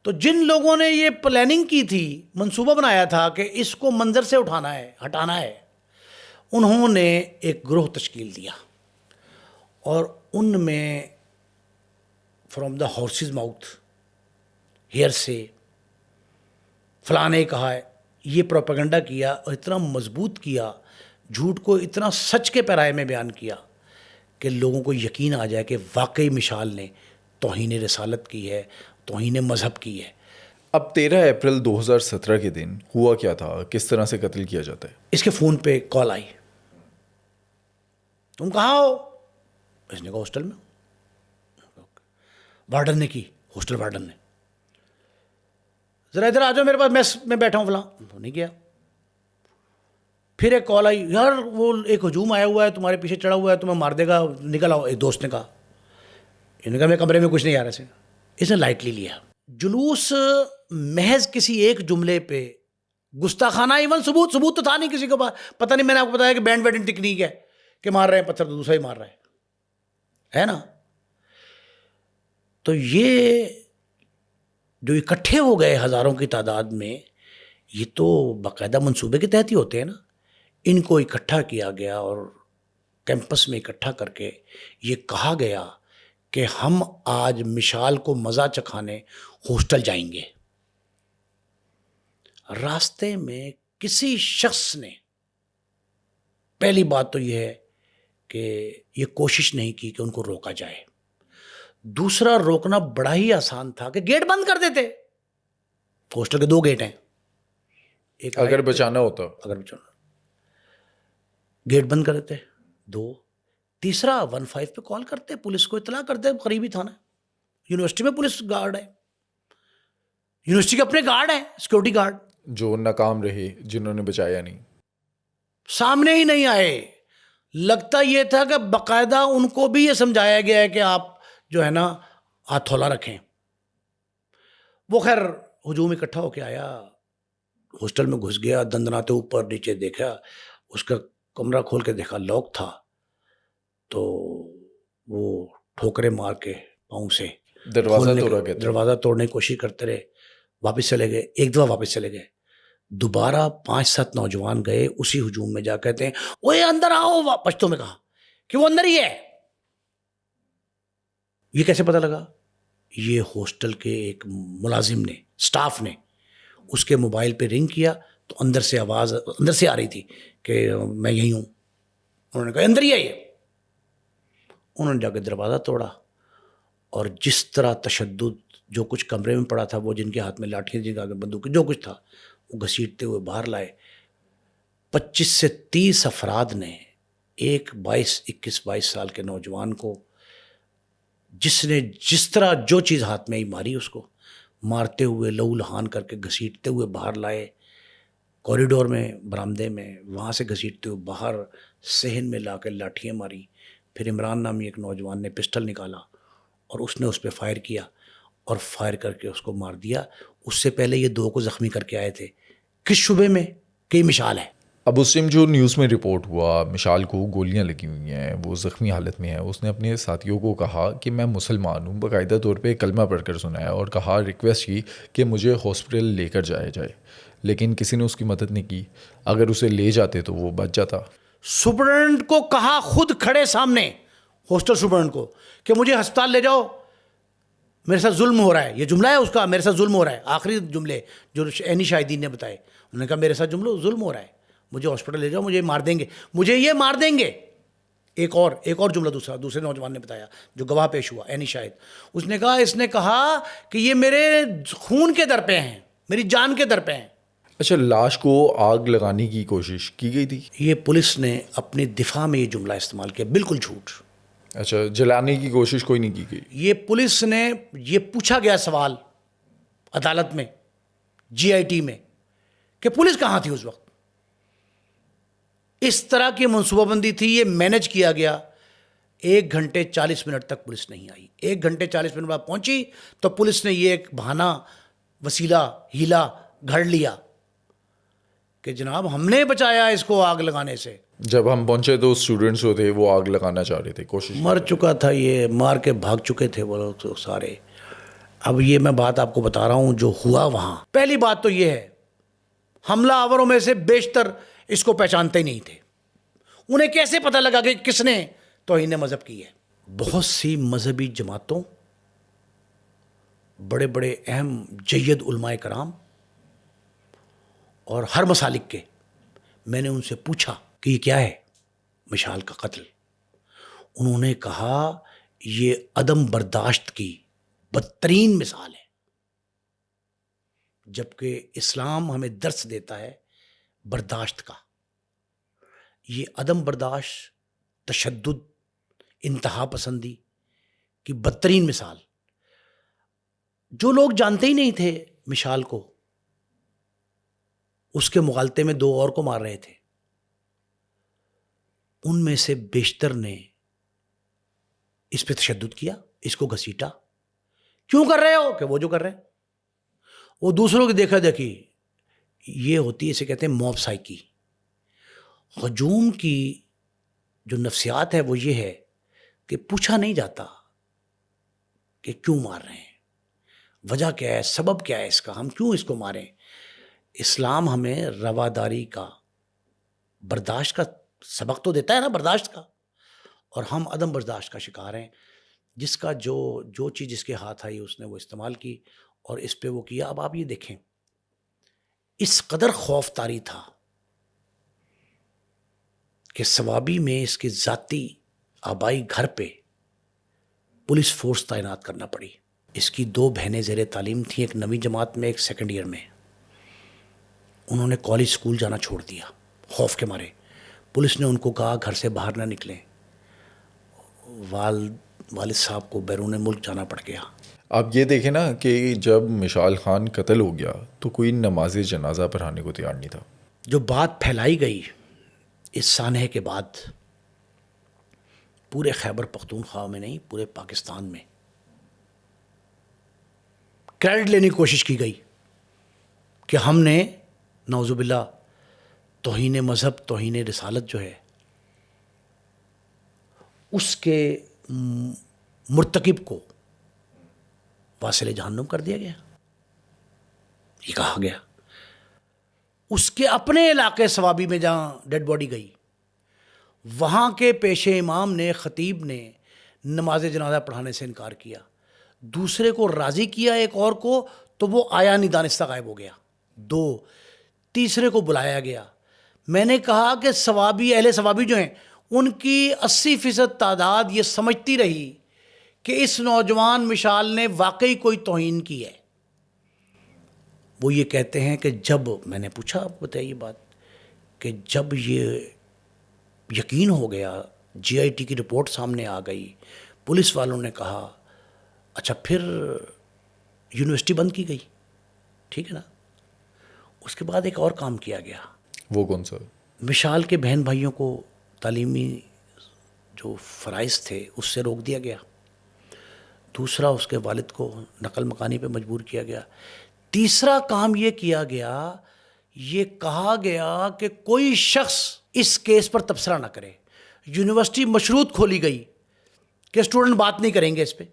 تو جن لوگوں نے یہ پلاننگ کی تھی، منصوبہ بنایا تھا کہ اس کو منظر سے ہٹانا ہے، انہوں نے ایک گروہ تشکیل دیا اور ان میں from the horse's mouth, here سے، فلاں نے کہا ہے، یہ پروپیگنڈا کیا اور اتنا مضبوط کیا، جھوٹ کو اتنا سچ کے پیرائے میں بیان کیا کہ لوگوں کو یقین آ جائے کہ واقعی مشال نے توہین رسالت کی ہے، توہین مذہب کی ہے. اب 13 اپریل 2017 کے دن ہوا کیا تھا؟ کس طرح سے قتل کیا جاتا ہے؟ اس کے فون پہ کال آئی، تم کہاں ہو؟ اس نے کہا ہاسٹل میں. وارڈن نے کی، ہاسٹل وارڈن نے، ذرا ادھر آ جاؤ میرے پاس، میس میں بیٹھا ہوں فلاں. تو نہیں گیا. پھر ایک کال آئی، یار وہ ایک ہجوم آیا ہوا ہے، تمہارے پیچھے چڑھا ہوا ہے، تمہیں مار دے گا، نکل آؤ. ایک دوست نے کہا، انہوں نے کہا میں کمرے میں کچھ نہیں آ رہا سے. اس نے لائٹلی لیا. جلوس محض کسی ایک جملے پہ گستاخانہ، ایون ثبوت تو تھا نہیں کسی کو پتہ نہیں. میں نے آپ کو بتایا کہ بینڈ ویڈنگ ٹیکنیک ہے کہ مار رہے ہیں پتھر تو دوسرا ہی مار رہا ہے نا. تو یہ جو اکٹھے ہو گئے ہزاروں کی تعداد میں، یہ تو باقاعدہ منصوبے کے تحت ہی ہوتے ہیں نا. ان کو اکٹھا کیا گیا اور کیمپس میں اکٹھا کر کے یہ کہا گیا کہ ہم آج مشال کو مزہ چکھانے ہاسٹل جائیں گے. راستے میں کسی شخص نے، پہلی بات تو یہ ہے کہ یہ کوشش نہیں کی کہ ان کو روکا جائے. دوسرا، روکنا بڑا ہی آسان تھا کہ گیٹ بند کر دیتے. ہاسٹل کے 2 گیٹ ہیں، ایک اگر بچانا ہوتا، گیٹ بند کر دیتے. 2، تیسرا 15 پہ کال کرتے، پولیس کو اطلاع کرتے، قریبی تھانہ. یونیورسٹی میں پولیس گارڈ ہے، یونیورسٹی کے اپنے گارڈ ہیں، سیکورٹی گارڈ، جو ناکام رہے، جنہوں نے بچایا نہیں، سامنے ہی نہیں آئے. لگتا یہ تھا کہ باقاعدہ ان کو بھی یہ سمجھایا گیا ہے کہ آپ جو ہے نا ہاتھ تھولا رکھیں. وہ خیر ہجوم اکٹھا ہو کے آیا، ہاسٹل میں گھس گیا، دندناتے اوپر نیچے دیکھا، اس کا کمرہ کھول کے دیکھا لاک تھا. تو وہ ٹھوکریں مار کے پاؤں سے دروازہ توڑا گیا، دروازہ توڑنے کی کوشش کرتے رہے. واپس چلے گئے، ایک دفعہ واپس چلے گئے. دوبارہ 5-7 نوجوان گئے اسی ہجوم میں، جا کہتے ہیں اوے اندر آؤ، پشتوں میں کہا کہ وہ اندر ہی ہے۔ یہ کیسے پتہ لگا؟ یہ ہاسٹل کے ایک ملازم نے، سٹاف نے اس کے موبائل پہ رنگ کیا تو اندر سے آواز اندر سے آ رہی تھی کہ میں یہی ہوں۔ انہوں نے کہا اندر ہی ہے یہ۔ انہوں نے جا کے دروازہ توڑا اور جس طرح تشدد جو کچھ کمرے میں پڑا تھا، وہ جن کے ہاتھ میں لاٹھیاں، جن کے ہاتھ میں بندوقیں، جو کچھ تھا وہ گھسیٹتے ہوئے باہر لائے۔ 25 سے 30 افراد نے ایک 21 سال کے نوجوان کو، جس نے جس طرح جو چیز ہاتھ میں ہی ماری، اس کو مارتے ہوئے لہو لہان کر کے گھسیٹتے ہوئے باہر لائے، کوریڈور میں، برآمدے میں، وہاں سے گھسیٹتے ہوئے باہر صحن میں لا کے لاٹھیاں ماری۔ پھر عمران نامی ایک نوجوان نے پسٹل نکالا اور اس نے اس پہ فائر کیا اور فائر کر کے اس کو مار دیا۔ اس سے پہلے یہ 2 کو زخمی کر کے آئے تھے۔ کس شبے میں؟ کہ مشال ہے۔ اب اس ٹائم جو نیوز میں رپورٹ ہوا مشال کو گولیاں لگی ہوئی ہیں، وہ زخمی حالت میں ہے، اس نے اپنے ساتھیوں کو کہا کہ میں مسلمان ہوں، باقاعدہ طور پہ کلمہ پڑھ کر سنایا اور کہا، ریکویسٹ کی کہ مجھے ہاسپٹل لے کر جایا جائے، لیکن کسی نے اس کی مدد نہیں کی۔ اگر اسے لے جاتے تو وہ بچ جاتا۔ سپرنٹ کو کہا خود کھڑے سامنے، ہاسٹل سپرنٹ کو، کہ مجھے ہسپتال لے جاؤ، میرے ساتھ ظلم ہو رہا ہے۔ یہ جملہ ہے اس کا، میرے ساتھ ظلم ہو رہا ہے۔ آخری جملے جو عینی شاہدین نے بتائے، انہوں نے کہا میرے ساتھ ظلم ہو رہا ہے، مجھے ہاسپٹل لے جاؤ، مجھے مار دیں گے، مجھے یہ مار دیں گے۔ ایک اور جملہ دوسرے نوجوان نے بتایا جو گواہ پیش ہوا، عینی شاہد، اس نے کہا کہ یہ میرے خون کے در پہ ہیں، میری جان کے در پہ ہیں۔ اچھا، لاش کو آگ لگانے کی کوشش کی گئی تھی؟ یہ پولیس نے اپنی دفاع میں یہ جملہ استعمال کیا، بالکل جھوٹ۔ اچھا، جلانے کی کوشش کوئی نہیں کی گئی؟ یہ پولیس نے، یہ پوچھا گیا سوال عدالت میں، جی آئی ٹی میں، کہ پولیس کہاں تھی اس وقت؟ اس طرح کی منصوبہ بندی تھی، یہ مینج کیا گیا۔ 1 گھنٹے 40 منٹ تک پولیس نہیں آئی۔ 1 گھنٹے 40 منٹ بعد پہنچی تو پولیس نے یہ ایک بہانہ، وسیلہ، ہیلا گھڑ لیا کہ جناب ہم نے بچایا اس کو آگ لگانے سے۔ جب ہم پہنچے تو اسٹوڈنٹس جو تھے وہ آگ لگانا چاہ رہے تھے، کوشش مر چکا تھا، یہ مار کے بھاگ چکے تھے وہ لوگ تو سارے۔ اب یہ میں بات آپ کو بتا رہا ہوں جو ہوا وہاں۔ پہلی بات تو یہ ہے، حملہ آوروں میں سے بیشتر اس کو پہچانتے ہی نہیں تھے۔ انہیں کیسے پتہ لگا کہ کس نے توہین مذہب کی ہے؟ بہت سی مذہبی جماعتوں، بڑے بڑے اہم جید علماء کرام اور ہر مسالک کے، میں نے ان سے پوچھا کہ یہ کیا ہے مشال کا قتل؟ انہوں نے کہا یہ عدم برداشت کی بدترین مثال ہے، جبکہ اسلام ہمیں درس دیتا ہے برداشت کا۔ یہ عدم برداشت، تشدد، انتہا پسندی کی بدترین مثال۔ جو لوگ جانتے ہی نہیں تھے مشال کو، اس کے مغالطے میں 2 اور کو مار رہے تھے، ان میں سے بیشتر نے اس پہ تشدد کیا، اس کو گھسیٹا۔ کیوں کر رہے ہو؟ کہ وہ جو کر رہے ہیں، وہ دوسروں کی دیکھا دیکھی، یہ ہوتی ہے، اسے کہتے ہیں موب سائیکی۔ ہجوم کی جو نفسیات ہے وہ یہ ہے کہ پوچھا نہیں جاتا کہ کیوں مار رہے ہیں، وجہ کیا ہے، سبب کیا ہے اس کا، ہم کیوں اس کو ماریں۔ اسلام ہمیں رواداری کا، برداشت کا سبق تو دیتا ہے نا، برداشت کا، اور ہم عدم برداشت کا شکار ہیں۔ جس کا جو چیز جس کے ہاتھ آئی اس نے وہ استعمال کی اور اس پہ وہ کیا۔ اب آپ یہ دیکھیں، اس قدر خوف طاری تھا کہ ثوابی میں اس کے ذاتی آبائی گھر پہ پولیس فورس تعینات کرنا پڑی۔ اس کی 2 بہنیں زیر تعلیم تھیں، ایک 9ویں جماعت میں، ایک 2nd ایئر میں۔ انہوں نے کالج اسکول جانا چھوڑ دیا خوف کے مارے۔ پولیس نے ان کو کہا گھر سے باہر نہ نکلیں۔ والد صاحب کو بیرون ملک جانا پڑ گیا۔ آپ یہ دیکھیں نا کہ جب مشال خان قتل ہو گیا تو کوئی نماز جنازہ پڑھانے کو تیار نہیں تھا۔ جو بات پھیلائی گئی اس سانحے کے بعد، پورے خیبر پختونخوا میں نہیں، پورے پاکستان میں کریڈٹ لینے کی کوشش کی گئی کہ ہم نے نعوذ باللہ توہین مذہب، توہین رسالت جو ہے اس کے مرتکب کو واصل جہنم کر دیا گیا، یہ کہا گیا۔ اس کے اپنے علاقے ثوابی میں جہاں ڈیڈ باڈی گئی، وہاں کے پیش امام نے، خطیب نے نماز جنازہ پڑھانے سے انکار کیا، دوسرے کو راضی کیا ایک اور کو، تو وہ آیا نہیں، دانستہ غائب ہو گیا، 2 تیسرے کو بلایا گیا۔ میں نے کہا کہ ثوابی، اہل ثوابی جو ہیں، ان کی 80% تعداد یہ سمجھتی رہی کہ اس نوجوان مشال نے واقعی کوئی توہین کی ہے۔ وہ یہ کہتے ہیں کہ جب میں نے پوچھا، آپ کو بتائیے بات، کہ جب یہ یقین ہو گیا، جی آئی ٹی کی رپورٹ سامنے آ گئی، پولیس والوں نے کہا اچھا پھر یونیورسٹی بند کی گئی، ٹھیک ہے نا، اس کے بعد ایک اور کام کیا گیا۔ وہ کون سا؟ مشال کے بہن بھائیوں کو تعلیمی جو فرائض تھے اس سے روک دیا گیا، دوسرا اس کے والد کو نقل مکانی پہ مجبور کیا گیا، تیسرا کام یہ کیا گیا، یہ کہا گیا کہ کوئی شخص اس کیس پر تبصرہ نہ کرے۔ یونیورسٹی مشروط کھولی گئی کہ اسٹوڈنٹ بات نہیں کریں گے اس پہ،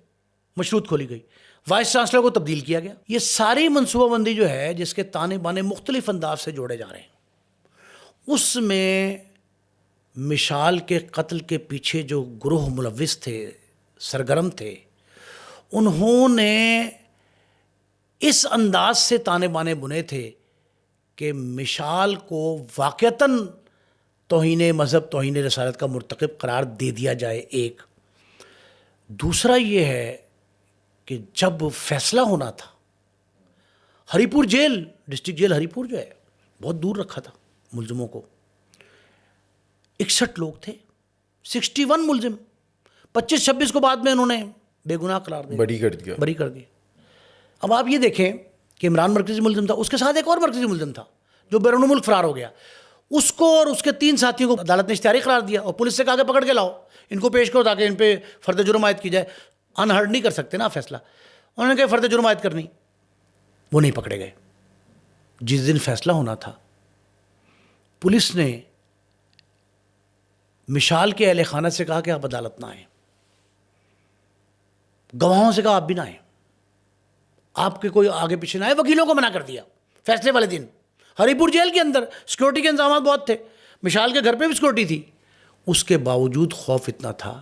مشروط کھولی گئی، وائس چانسلر کو تبدیل کیا گیا۔ یہ ساری منصوبہ بندی جو ہے، جس کے تانے بانے مختلف انداز سے جوڑے جا رہے ہیں، اس میں مشال کے قتل کے پیچھے جو گروہ ملوث تھے، سرگرم تھے، انہوں نے اس انداز سے تانے بانے بنے تھے کہ مشال کو واقعتاً توہین مذہب، توہین رسالت کا مرتکب قرار دے دیا جائے، ایک۔ دوسرا یہ ہے کہ جب فیصلہ ہونا تھا، ہری پور جیل، ڈسٹرکٹ جیل ہری پور جو ہے، بہت دور رکھا تھا ملزموں کو، 61 لوگ تھے، 61 ملزم، 25-26 کو بعد میں انہوں نے بے گناہ قرار دیا، بری کر دیا۔ اب آپ یہ دیکھیں کہ عمران مرکزی ملزم تھا، اس کے ساتھ ایک اور مرکزی ملزم تھا جو بیرون ملک فرار ہو گیا، اس کو اور اس کے 3 ساتھیوں کو عدالت نے اشتہاری قرار دیا اور پولیس سے کہا کہ پکڑ کے لاؤ، ان کو پیش کرو تاکہ ان پہ فرد جرم عائد کی جائے۔ انہرڈ نہیں کر سکتے نا فیصلہ، انہوں نے کہا فرد جرم عائد کرنی، وہ نہیں پکڑے گئے۔ جس دن فیصلہ ہونا تھا، پولیس نے مشال کے اہل خانہ سے کہا کہ آپ عدالت نہ آئیں، گواہوں سے کہا آپ بھی نہ آئیں، آپ کے کوئی آگے پیچھے نہ آئے، وکیلوں کو منع کر دیا۔ فیصلے والے دن ہری پور جیل کے اندر سیکورٹی کے انتظامات بہت تھے، مشال کے گھر پہ بھی سیکورٹی تھی، اس کے باوجود خوف اتنا تھا۔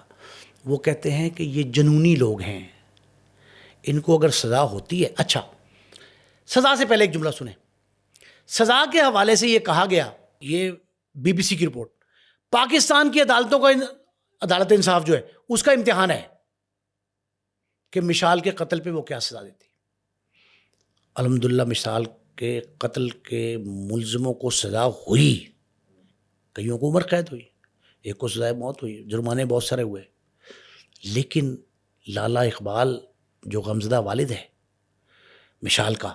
وہ کہتے ہیں کہ یہ جنونی لوگ ہیں، ان کو اگر سزا ہوتی ہے، اچھا سزا سے پہلے ایک جملہ سنیں، سزا کے حوالے سے یہ کہا گیا، یہ بی بی سی کی رپورٹ، پاکستان کی عدالتوں کا، عدالت انصاف جو ہے اس کا امتحان ہے کہ مشال کے قتل پہ وہ کیا سزا دیتی۔ الحمدللہ مشال کے قتل کے ملزموں کو سزا ہوئی، کئیوں کو عمر قید ہوئی، ایک کو سزائے موت ہوئی، جرمانے بہت سارے ہوئے، لیکن لالا اقبال جو غمزدہ والد ہے مشال کا،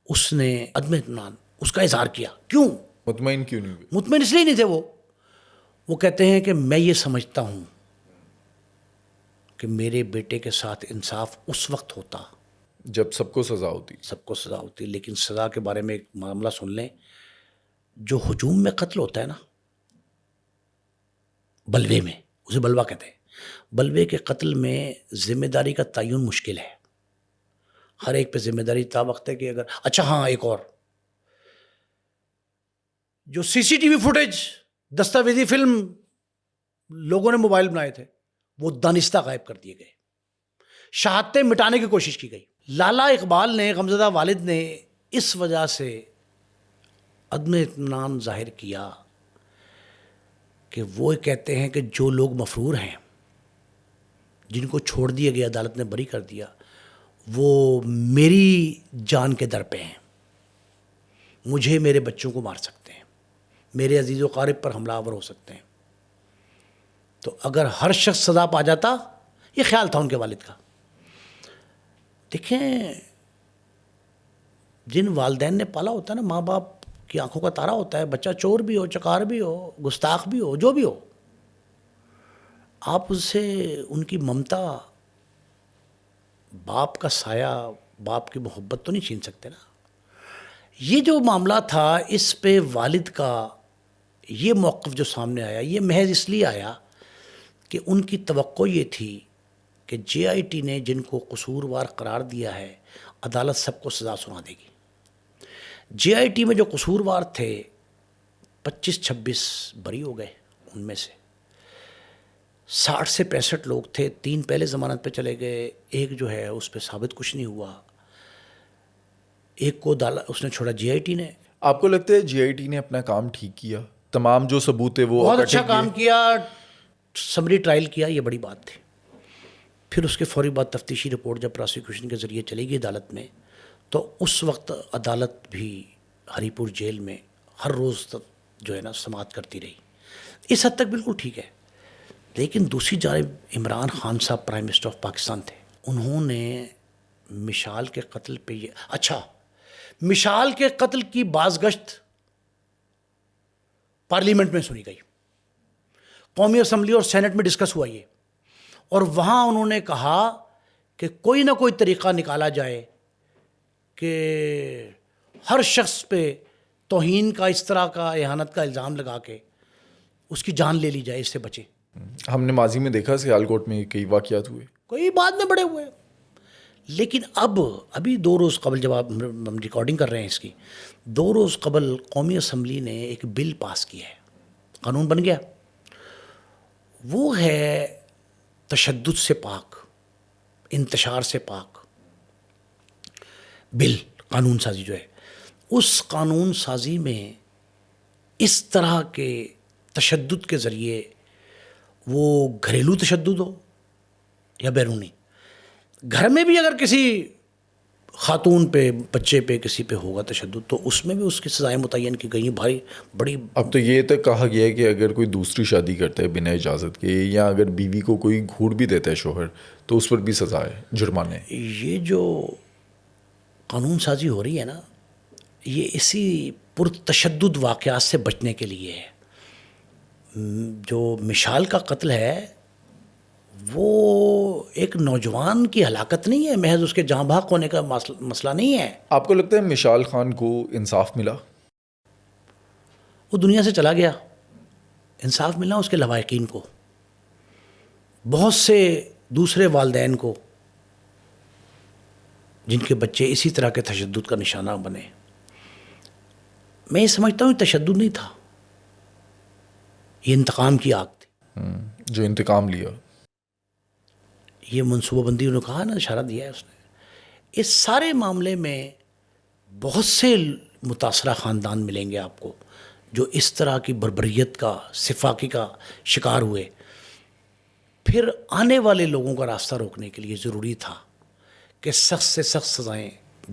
اس نے عدم اطمینان اس کا اظہار کیا۔ کیوں مطمئن کیوں نہیں ہوئے؟ مطمئن اس لیے نہیں تھے، وہ کہتے ہیں کہ میں یہ سمجھتا ہوں کہ میرے بیٹے کے ساتھ انصاف اس وقت ہوتا جب سب کو سزا ہوتی، لیکن سزا کے بارے میں ایک معاملہ سن لیں، جو ہجوم میں قتل ہوتا ہے نا، بلوے میں، اسے بلوہ کہتے ہیں، بلوے کے قتل میں ذمہ داری کا تعین مشکل ہے، ہر ایک پہ ذمہ داری تا وقت ہے کہ اگر، اچھا ہاں ایک اور، جو سی سی ٹی وی فوٹیج، دستاویزی فلم لوگوں نے موبائل بنائے تھے، وہ دانستہ غائب کر دیے گئے، شہادتیں مٹانے کی کوشش کی گئی۔ لالا اقبال نے، غمزدہ والد نے، اس وجہ سے عدم اطمینان ظاہر کیا کہ وہ کہتے ہیں کہ جو لوگ مفرور ہیں، جن کو چھوڑ دیا گیا، عدالت نے بری کر دیا، وہ میری جان کے در پہ ہیں، مجھے، میرے بچوں کو مار سکتے ہیں، میرے عزیز و قارب پر حملہ آور ہو سکتے ہیں۔ تو اگر ہر شخص سزا پا جاتا، یہ خیال تھا ان کے والد کا۔ دیکھیں، جن والدین نے پالا ہوتا ہے نا، ماں باپ کی آنکھوں کا تارا ہوتا ہے، بچہ چور بھی ہو، چکار بھی ہو، گستاخ بھی ہو، جو بھی ہو، آپ اس سے ان کی ممتا، باپ کا سایہ، باپ کی محبت تو نہیں چھین سکتے نا۔ یہ جو معاملہ تھا، اس پہ والد کا یہ موقف جو سامنے آیا، یہ محض اس لیے آیا کہ ان کی توقع یہ تھی کہ جے آئی ٹی نے جن کو قصوروار قرار دیا ہے، عدالت سب کو سزا سنا دے گی۔ جے آئی ٹی میں جو قصوروار تھے 25-26 بری ہو گئے، ان میں سے 60 سے 65 لوگ تھے، 3 پہلے ضمانت پہ چلے گئے، ایک جو ہے اس پہ ثابت کچھ نہیں ہوا، ایک کو اس نے چھوڑا جے آئی ٹی نے۔ آپ کو لگتا ہے جے آئی ٹی نے اپنا کام ٹھیک کیا؟ تمام جو ثبوت ہے وہ بہت اکٹھے اچھا کیے؟ کام کیا، سمری ٹرائل کیا، یہ بڑی بات تھی۔ پھر اس کے فوری بعد تفتیشی رپورٹ جب پراسیکیوشن کے ذریعے چلے گی عدالت میں، تو اس وقت عدالت بھی ہری پور جیل میں ہر روز جو ہے نا سماعت کرتی رہی، اس حد تک بالکل ٹھیک ہے۔ لیکن دوسری جانب عمران خان صاحب پرائم منسٹر آف پاکستان تھے، انہوں نے مشال کے قتل پہ مشال کے قتل کی بازگشت پارلیمنٹ میں سنی گئی، قومی اسمبلی اور سینٹ میں ڈسکس ہوا یہ، اور وہاں انہوں نے کہا کہ کوئی نہ کوئی طریقہ نکالا جائے کہ ہر شخص پہ توہین کا، اس طرح کا اہانت کا الزام لگا کے اس کی جان لے لی جائے، اس سے بچے۔ ہم نے ماضی میں دیکھا سیالکوٹ میں کئی واقعات ہوئے، کوئی بعد میں بڑے ہوئے، لیکن ابھی 2 روز قبل، جب ہم ریکارڈنگ کر رہے ہیں اس کی، 2 روز قبل قومی اسمبلی نے ایک بل پاس کیا ہے، قانون بن گیا، وہ ہے تشدد سے پاک، انتشار سے پاک بل، قانون سازی جو ہے۔ اس قانون سازی میں اس طرح کے تشدد کے ذریعے، وہ گھریلو تشدد ہو یا بیرونی، گھر میں بھی اگر کسی خاتون پہ، بچے پہ، کسی پہ ہوگا تشدد، تو اس میں بھی اس کی سزائیں متعین کی گئی ہیں، بھائی بڑی۔ اب تو یہ تک کہا گیا ہے کہ اگر کوئی دوسری شادی کرتا ہے بنا اجازت کے، یا اگر بیوی کو کوئی گھوٹ بھی دیتا ہے شوہر، تو اس پر بھی سزا ہے، جرمانے۔ یہ جو قانون سازی ہو رہی ہے نا، یہ اسی پرتشدد واقعات سے بچنے کے لیے ہے۔ جو مشال کا قتل ہے وہ ایک نوجوان کی ہلاکت نہیں ہے، محض اس کے جاں بحق ہونے کا مسئلہ نہیں ہے۔ آپ کو لگتا ہے مشال خان کو انصاف ملا؟ وہ دنیا سے چلا گیا، انصاف ملنا اس کے لواحقین کو، بہت سے دوسرے والدین کو جن کے بچے اسی طرح کے تشدد کا نشانہ بنے۔ میں یہ سمجھتا ہوں یہ تشدد نہیں تھا، یہ انتقام کی آگ تھی، جو انتقام لیا۔ یہ منصوبہ بندی، انہوں نے کہا نا، اشارہ دیا ہے اس نے۔ اس سارے معاملے میں بہت سے متاثرہ خاندان ملیں گے آپ کو جو اس طرح کی بربریت کا، سفاکی کا شکار ہوئے۔ پھر آنے والے لوگوں کا راستہ روکنے کے لیے ضروری تھا کہ سخت سے سخت سزائیں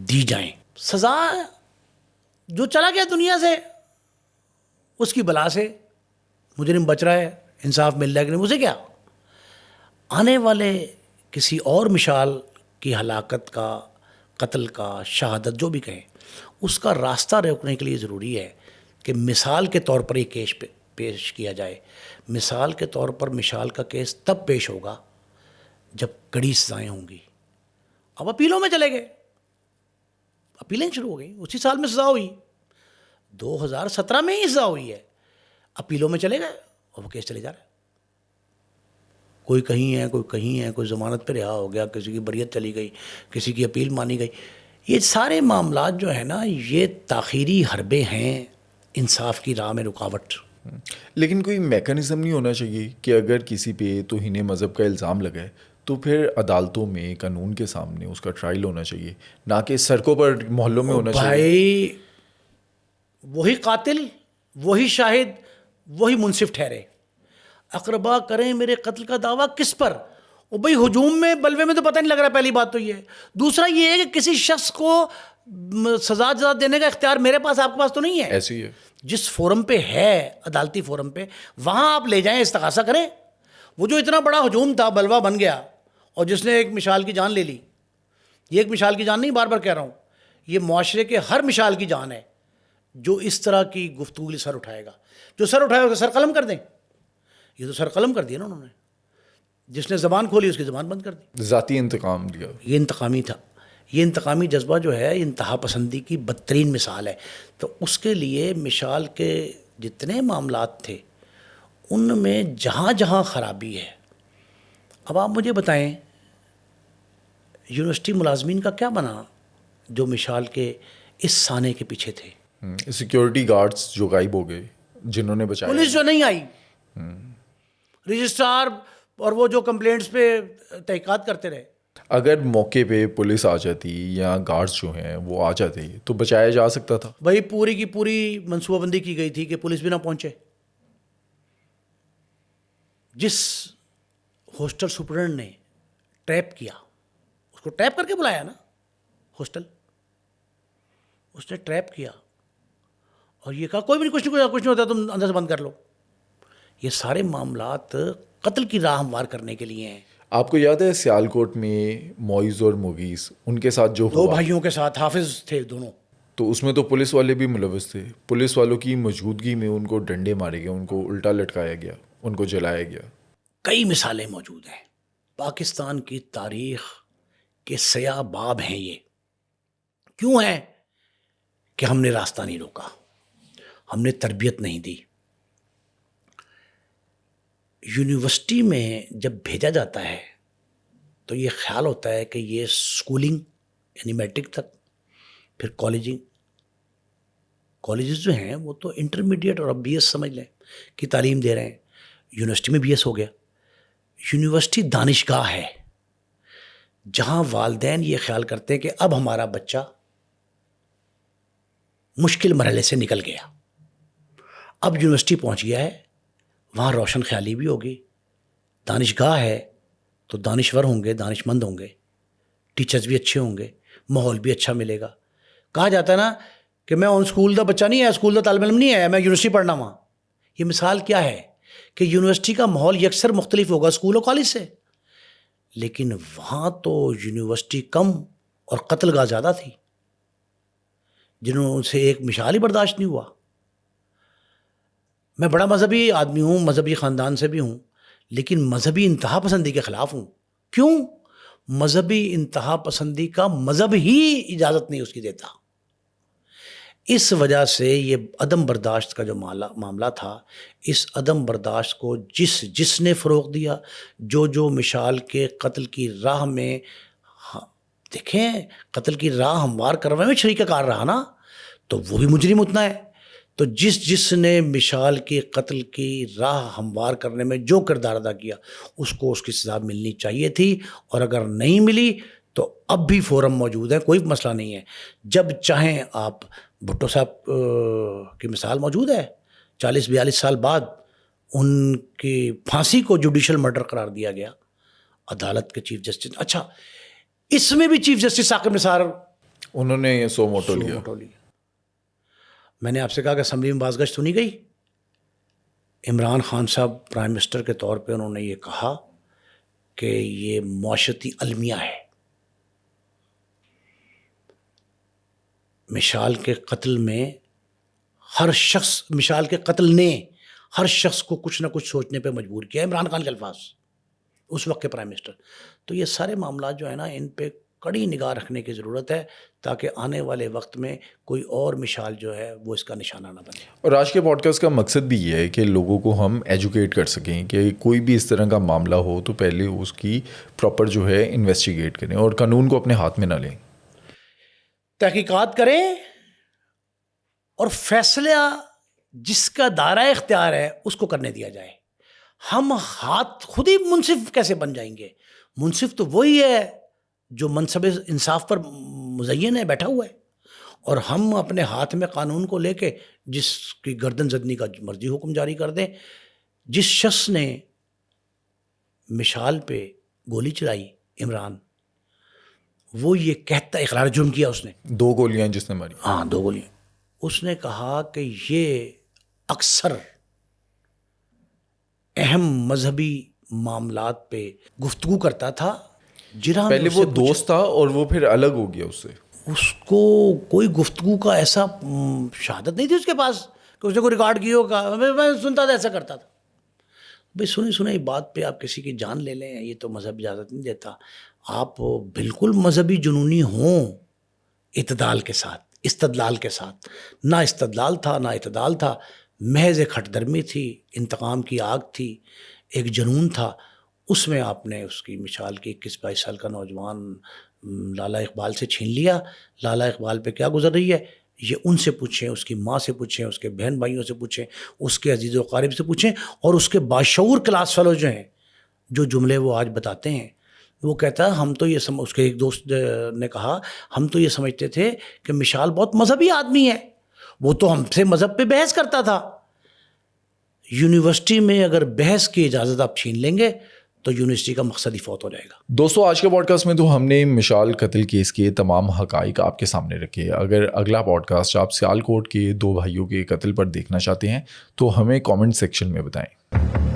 دی جائیں۔ سزا جو چلا گیا دنیا سے، اس کی بلا سے مجرم بچ رہا ہے، انصاف مل رہا ہے کہ نہیں، اسے کیا؟ آنے والے کسی اور مشال کی ہلاکت کا، قتل کا، شہادت، جو بھی کہیں، اس کا راستہ روکنے کے لیے ضروری ہے کہ مثال کے طور پر یہ کیس پیش کیا جائے۔ مثال کے طور پر مشال کا کیس تب پیش ہوگا جب کڑی سزائیں ہوں گی۔ اب اپیلوں میں چلے گئے، اپیلیں شروع ہو گئی، اسی سال میں سزا ہوئی، 2017 میں ہی سزا ہوئی ہے، اپیلوں میں چلے گئے اور وہ کیس چلے جا رہے ہیں۔ کوئی کہیں ہے، کوئی کہیں ہے، کوئی ضمانت پہ رہا ہو گیا، کسی کی بریت چلی گئی، کسی کی اپیل مانی گئی۔ یہ سارے معاملات جو ہیں نا، یہ تاخیری حربے ہیں انصاف کی راہ میں رکاوٹ۔ لیکن کوئی میکانزم نہیں ہونا چاہیے کہ اگر کسی پہ توہین مذہب کا الزام لگائے تو پھر عدالتوں میں، قانون کے سامنے اس کا ٹرائل ہونا چاہیے، نہ کہ سڑکوں پر، محلوں میں ہونا چاہیے؟ بھائی وہی قاتل، وہی شاہد، وہی منصف ٹھہرے۔ اقربا کریں میرے قتل کا دعویٰ کس پر؟ وہ بھائی ہجوم میں، بلوے میں تو پتہ نہیں لگ رہا، پہلی بات تو یہ ہے۔ دوسرا یہ ہے کہ کسی شخص کو سزا دینے کا اختیار میرے پاس، آپ کے پاس تو نہیں ہے۔ ایسے ہی ہے، جس فورم پہ ہے، عدالتی فورم پہ، وہاں آپ لے جائیں، استغاثہ کریں۔ وہ جو اتنا بڑا ہجوم تھا، بلوا بن گیا، اور جس نے ایک مشال کی جان لے لی، یہ ایک مشال کی جان نہیں، بار بار کہہ رہا ہوں، یہ معاشرے کے ہر مشال کی جان ہے جو اس طرح کی گفتگو سر اٹھائے گا۔ جو سر اٹھائے گا سر قلم کر دیں، یہ تو سر قلم کر دیا نا انہوں نے، جس نے زبان کھولی اس کی زبان بند کر دی۔ ذاتی انتقام لیا۔ یہ انتقامی تھا، یہ انتقامی جذبہ جو ہے انتہا پسندی کی بدترین مثال ہے۔ تو اس کے لیے مشال کے جتنے معاملات تھے ان میں جہاں جہاں خرابی ہے، اب آپ مجھے بتائیں یونیورسٹی ملازمین کا کیا بنا جو مشال کے اس سانے کے پیچھے تھے. سیکیورٹی گارڈز جو غائب ہو گئے جنہوں نے بچایا. پولیس جو نہیں آئی, رجسٹرار اور وہ جو کمپلینٹس پہ تحقیقات کرتے رہے. اگر موقع پہ پولیس آ جاتی یا گارڈز جو ہیں وہ آ جاتے تو بچایا جا سکتا تھا. بھائی پوری کی پوری منصوبہ بندی کی گئی تھی کہ پولیس بھی نہ پہنچے. جس ہاسٹل سپرنٹ نے ٹریپ کیا, اس کو ٹریپ کر کے بلایا نا ہاسٹل, اس نے ٹریپ کیا اور یہ کہا کوئی بھی کچھ نہیں ہوتا, تم اندر سے بند کر لو. یہ سارے معاملات قتل کی راہ ہموار کرنے کے لیے ہیں. آپ کو یاد ہے سیالکوٹ میں معیز اور مغیث ان کے ساتھ جو دو بھائیوں کے ساتھ حافظ تھے دونوں, تو اس میں تو پولیس والے بھی ملوث تھے. پولیس والوں کی موجودگی میں ان کو ڈنڈے مارے گئے, ان کو الٹا لٹکایا گیا, ان کو جلایا گیا. کئی مثالیں موجود ہیں. پاکستان کی تاریخ کے سیاہ باب ہیں یہ. کیوں ہیں؟ کہ ہم نے راستہ نہیں روکا, ہم نے تربیت نہیں دی. یونیورسٹی میں جب بھیجا جاتا ہے تو یہ خیال ہوتا ہے کہ یہ اسکولنگ یعنی میٹرک تک, پھر کالجز جو ہیں وہ تو انٹرمیڈیٹ اور اب بی ایس سمجھ لیں کہ تعلیم دے رہے ہیں. یونیورسٹی میں بی ایس ہو گیا. یونیورسٹی دانشگاہ ہے جہاں والدین یہ خیال کرتے ہیں کہ اب ہمارا بچہ مشکل مرحلے سے نکل گیا, اب یونیورسٹی پہنچ گیا ہے, وہاں روشن خیالی بھی ہوگی, دانشگاہ ہے تو دانشور ہوں گے, دانش مند ہوں گے, ٹیچرز بھی اچھے ہوں گے, ماحول بھی اچھا ملے گا. کہا جاتا ہے نا کہ میں آن اسکول دا بچہ نہیں ہے, اسکول دا طالب علم نہیں ہے, میں یونیورسٹی پڑھنا وہاں. یہ مثال کیا ہے کہ یونیورسٹی کا ماحول یکسر مختلف ہوگا اسکول اور کالج سے, لیکن وہاں تو یونیورسٹی کم اور قتل گاہ زیادہ تھی, جنہوں سے ایک مشال ہی برداشت نہیں ہوا. میں بڑا مذہبی آدمی ہوں, مذہبی خاندان سے بھی ہوں, لیکن مذہبی انتہا پسندی کے خلاف ہوں. کیوں؟ مذہبی انتہا پسندی کا مذہب ہی اجازت نہیں اس کی دیتا. اس وجہ سے یہ عدم برداشت کا جو معاملہ تھا, اس عدم برداشت کو جس نے فروغ دیا, جو مشال کے قتل کی راہ میں, دیکھیں قتل کی راہ ہموار کرنے میں شریک کار رہا نا, تو وہ بھی مجرم اتنا ہے. تو جس نے مشال کے قتل کی راہ ہموار کرنے میں جو کردار ادا کیا, اس کو اس کی سزا ملنی چاہیے تھی. اور اگر نہیں ملی تو اب بھی فورم موجود ہے, کوئی مسئلہ نہیں ہے. جب چاہیں آپ, بھٹو صاحب کی مثال موجود ہے, 40-42 سال بعد ان کی پھانسی کو جوڈیشل مرڈر قرار دیا گیا عدالت کے چیف جسٹس. اچھا, اس میں بھی چیف جسٹس ثاقب نثار انہوں نے سو موٹو لیا. میں نے آپ سے کہا کہ اسمبلی میں بازگشت سنی گئی. عمران خان صاحب پرائم منسٹر کے طور پہ انہوں نے یہ کہا کہ یہ معاشرتی المیہ ہے. مشال کے قتل میں مشال کے قتل نے ہر شخص کو کچھ نہ کچھ سوچنے پہ مجبور کیا. عمران خان کے الفاظ, اس وقت کے پرائم منسٹر. تو یہ سارے معاملات جو ہیں نا, ان پہ کڑی نگاہ رکھنے کی ضرورت ہے تاکہ آنے والے وقت میں کوئی اور مشال جو ہے وہ اس کا نشانہ نہ بنے. اور آج کے پوڈ کاسٹ کا مقصد بھی یہ ہے کہ لوگوں کو ہم ایجوکیٹ کر سکیں کہ کوئی بھی اس طرح کا معاملہ ہو تو پہلے اس کی پراپر جو ہے انویسٹیگیٹ کریں اور قانون کو اپنے ہاتھ میں نہ لیں, تحقیقات کریں اور فیصلہ جس کا دائرہ اختیار ہے اس کو کرنے دیا جائے. ہم ہاتھ خود ہی منصف کیسے بن جائیں گے؟ منصف تو وہی ہے جو منصب انصاف پر مزین ہے, بیٹھا ہوا ہے, اور ہم اپنے ہاتھ میں قانون کو لے کے جس کی گردن زدنی کا مرضی حکم جاری کر دیں. جس شخص نے مشال پہ گولی چلائی, عمران, وہ یہ کہتا, اقرار جرم کیا اس نے, 2 گولیاں جس نے ماری. ہاں 2 گولیاں. اس نے کہا کہ یہ اکثر اہم مذہبی معاملات پہ گفتگو کرتا تھا. پہلے وہ دوست تھا اور وہ پھر الگ ہو گیا اس سے. اس کو کوئی گفتگو کا ایسا شہادت نہیں تھی اس کے پاس کہ اس نے کوئی ریکارڈ کی ہوگا. میں سنتا تھا ایسا کرتا تھا. بھائی سنی بات پہ آپ کسی کی جان لے لیں, یہ تو مذہب اجازت نہیں دیتا. آپ بالکل مذہبی جنونی ہوں اعتدال کے ساتھ, استدلال کے ساتھ. نہ استدلال تھا نہ اعتدال تھا, محض ایک ہٹ درمی تھی, انتقام کی آگ تھی, ایک جنون تھا. اس میں آپ نے اس کی مشال کی 21-22 سال کا نوجوان لالا اقبال سے چھین لیا. لالا اقبال پہ کیا گزر رہی ہے یہ ان سے پوچھیں, اس کی ماں سے پوچھیں, اس کے بہن بھائیوں سے پوچھیں, اس کے عزیز و اقارب سے پوچھیں, اور اس کے باشعور کلاس فیلو جو ہیں, جو جملے وہ آج بتاتے ہیں. وہ کہتا ہے ہم تو یہ اس کے ایک دوست نے کہا ہم تو یہ سمجھتے تھے کہ مشال بہت مذہبی آدمی ہے, وہ تو ہم سے مذہب پہ بحث کرتا تھا. یونیورسٹی میں اگر بحث کی اجازت آپ چھین لیں گے تو یونیورسٹی کا مقصد ہی فوت ہو جائے گا. دوستو آج کے پوڈ کاسٹ میں تو ہم نے مشال قتل کیس کے تمام حقائق آپ کے سامنے رکھے. اگر اگلا پوڈ کاسٹ آپ سیالکوٹ کے 2 بھائیوں کے قتل پر دیکھنا چاہتے ہیں تو ہمیں کامنٹ سیکشن میں بتائیں.